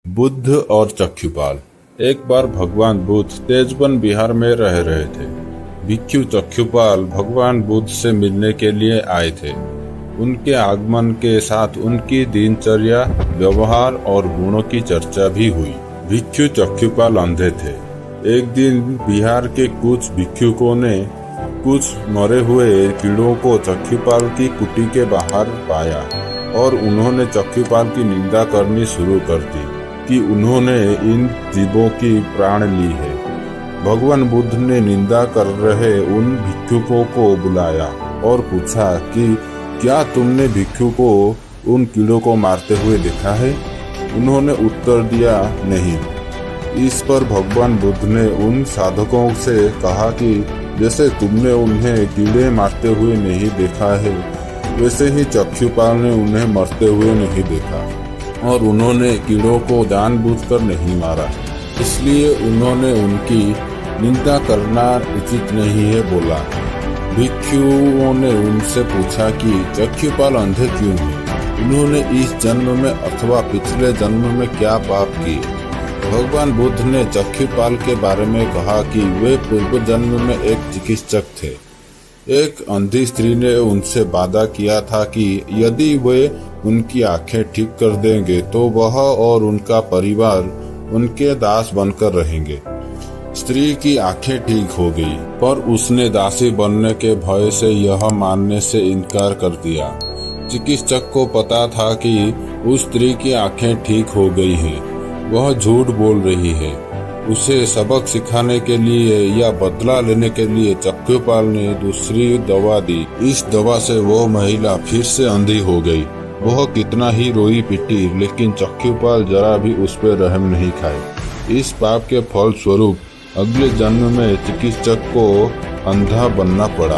बुद्ध और चक्षुपाल। एक बार भगवान बुद्ध तेजबन बिहार में रह रहे थे। भिक्षु चक्षुपाल भगवान बुद्ध से मिलने के लिए आए थे। उनके आगमन के साथ उनकी दिनचर्या, व्यवहार और गुणों की चर्चा भी हुई। भिक्षु चक्षुपाल अंधे थे। एक दिन बिहार के कुछ भिक्षुकों ने कुछ मरे हुए कीड़ों को चक्षुपाल की कुटी के बाहर पाया और उन्होंने चक्षुपाल की निंदा करनी शुरू कर दी कि उन्होंने इन जीवों की प्राण ली है। भगवान बुद्ध ने निंदा कर रहे उन भिक्षुकों को बुलाया और पूछा कि क्या तुमने भिक्षु को उन कीड़ों को मारते हुए देखा है? उन्होंने उत्तर दिया, नहीं। इस पर भगवान बुद्ध ने उन साधकों से कहा कि जैसे तुमने उन्हें कीड़े मारते हुए नहीं देखा है, वैसे ही चक्षुपाल ने उन्हें मरते हुए नहीं देखा और उन्होंने कीड़ों को जानबूझकर नहीं मारा, इसलिए उन्होंने उनकी निंदा करना उचित नहीं है बोला। भिक्षुओं ने उनसे पूछा कि चक्षुपाल अंधे क्यों हैं? उन्होंने इस जन्म में अथवा पिछले जन्म में क्या पाप किए? भगवान बुद्ध ने चक्षुपाल के बारे में कहा कि वे पूर्व जन्म में एक चिकित्सक थे। एक अंधी स्त्री ने उनसे वादा किया था कि यदि वे उनकी आंखें ठीक कर देंगे तो वह और उनका परिवार उनके दास बनकर रहेंगे। स्त्री की आंखें ठीक हो गई, पर उसने दासी बनने के भय से यह मानने से इनकार कर दिया। चिकित्सक को पता था कि उस स्त्री की आंखें ठीक हो गई हैं, वह झूठ बोल रही है। उसे सबक सिखाने के लिए या बदला लेने के लिए चक्षुपाल ने दूसरी दवा दी। इस दवा से वो महिला फिर से अंधी हो गई। वह कितना ही रोई पिटी, लेकिन चक्षुपाल जरा भी उस पर रहम नहीं खाए। इस पाप के फल स्वरूप अगले जन्म में चिकित्सक को अंधा बनना पड़ा।